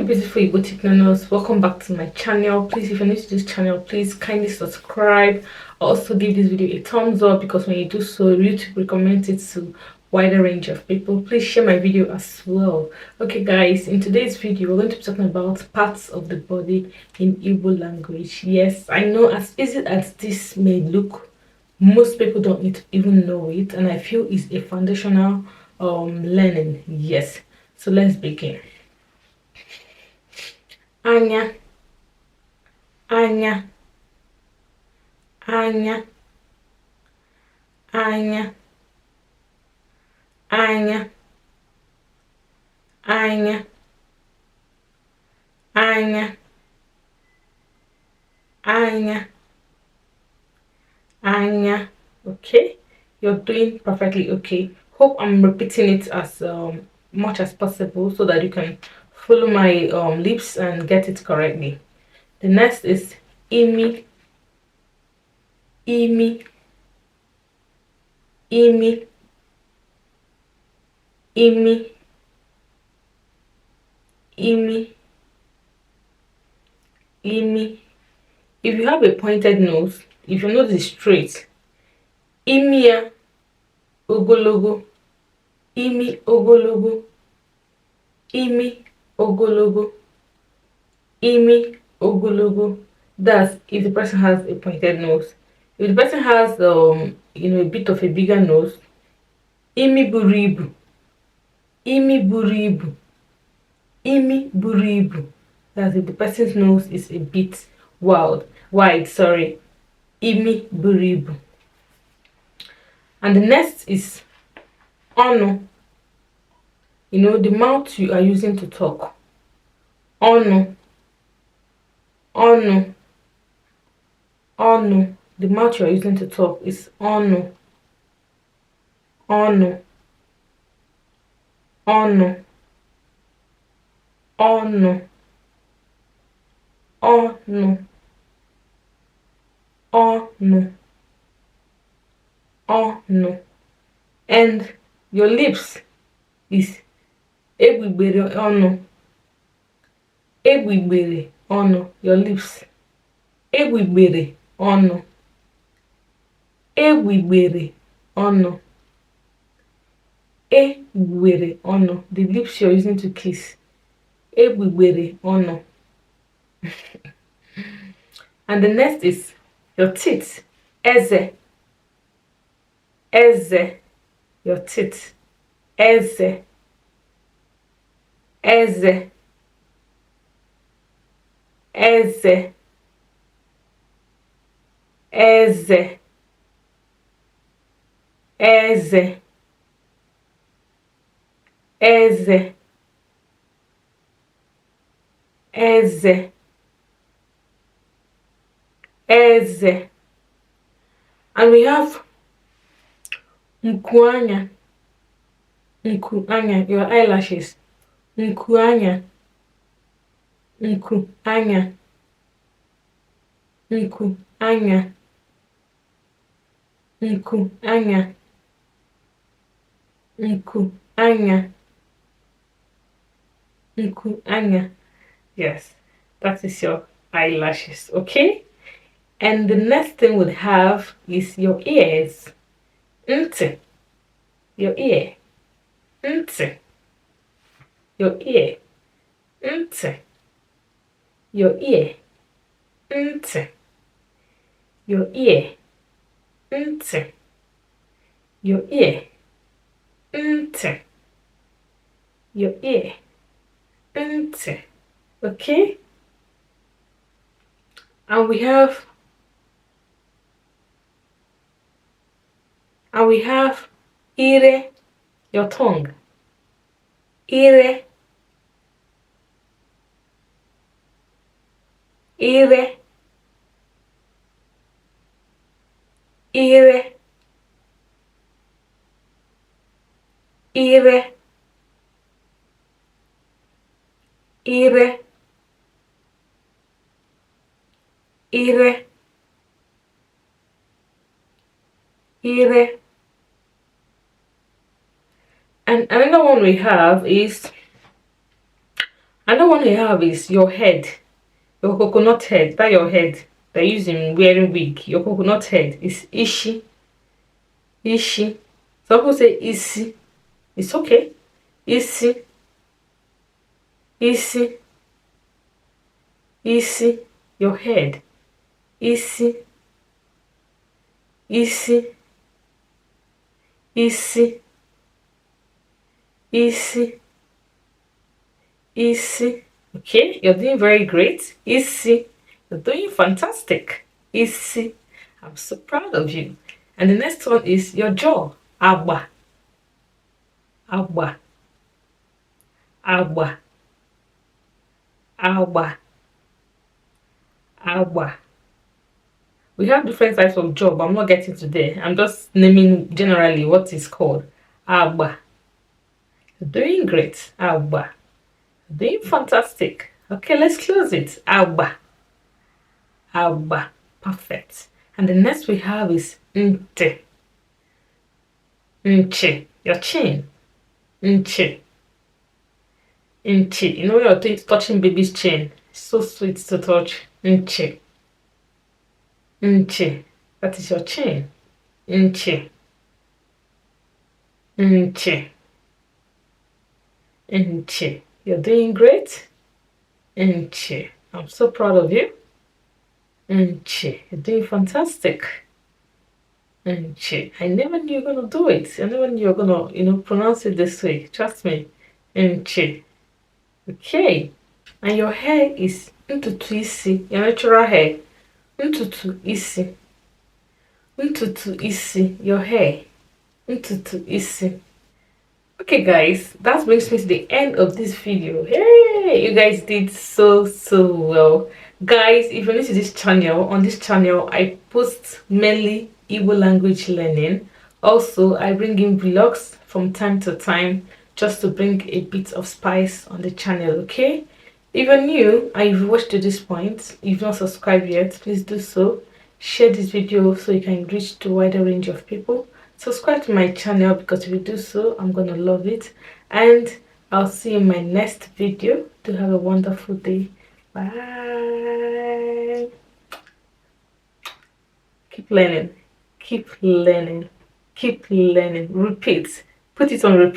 beautiful igboticnonos, welcome back to my channel. Please, if you're new to this channel, please kindly subscribe. Also give this video a thumbs up, because when you do so, YouTube recommends it to wider range of people. Please share my video as well. Okay guys, in today's video we're going to be talking about parts of the body in Igbo language. Yes, I know, as easy as this may look, most people don't even know it, and I feel it's a foundational learning. Yes, so let's begin. Anya, anya, anya, anya, anya, anya, anya, anya, anya. Okay, you're doing perfectly okay. Hope I'm repeating it as much as possible so that you can follow my lips and get it correctly. The next is imi, imi, imi, imi, imi, imi. If you have a pointed nose, if your nose is straight, imia ogologo, imi ogologo, imi ogologo, imi ogologo. That's if the person has a pointed nose. If the person has a bit of a bigger nose, imi buribu, imi buribu, imi buribu. That's if the person's nose is a bit wide, sorry, imi buribu. And the next is ono. The mouth you are using to talk. Ono, ono, ono. The mouth you are using to talk is ono, ono, ono, ono, ono, ono, ono. And your lips is egbigbere ono, egbigbere ono. Your lips, egbigbere ono, egbigbere ono, egbigbere ono. The lips you're using to kiss, egbigbere ono. And the next is your teeth, eze, eze. Your teeth, eze, eze, eze, eze, eze, eze, eze, eze. And we have nkuanya, nkuanya, your eyelashes, nkuanya, nkuanya, nkuanya, nkuanya, nkuanya, nkuanya. Yes, that is your eyelashes. Okay, and the next thing we'll have is your ears. Nti, your ear, nti, your ear, nti, your ear, nti, your ear, nti, your ear, nti, your ear, nti. Okay, and we have ire, your tongue, ire, ire, ire, ire, ire, ire, ire. And another one we have is Another one I have is your head. Your coconut head. That your head that you use in wearing wig. Your coconut head is ishi. Ishi. Some people say isi. It's okay. Isi. Isi. Isi. Your head. Isi. Isi. Isi. Isi. Isi. Okay, you're doing very great. Isi. You're doing fantastic. Isi. I'm so proud of you. And the next one is your jaw. Agba. Agba. Agba. Agba. Agba. We have different types of jaw, but I'm not getting to there. I'm just naming generally what is called. Agba. You're doing great. Agba. You're doing fantastic. Okay, let's close it. Agba. Agba. Perfect. And the next we have is nte. Nche. Your chin. Nche. Nche. You know you're touching baby's chin. So sweet to touch. Nche. Nche. That is your chin. Nche. Nche. Nche. You're doing great. Nche. I'm so proud of you. Nche. You're doing fantastic. Nche. I never knew you were gonna do it. I never knew you were gonna, pronounce it this way. Trust me. Nche. Okay. And your hair is ntutu isi. Your natural hair. Ntutu isi. Ntutu isi. Your hair. Ntutu isi. Okay guys, that brings me to the end of this video. Hey, you guys did so well. Guys, if you're new to this channel, on this channel I post mainly Igbo language learning. Also, I bring in vlogs from time to time just to bring a bit of spice on the channel. Okay, if you're new and you've watched to this point, you've not subscribed yet, please do so. Share this video so you can reach to a wider range of people. Subscribe to my channel, because if you do so, I'm gonna love it. And I'll see you in my next video. Do have a wonderful day. Bye. Keep learning. Keep learning. Keep learning. Repeat. Put it on repeat.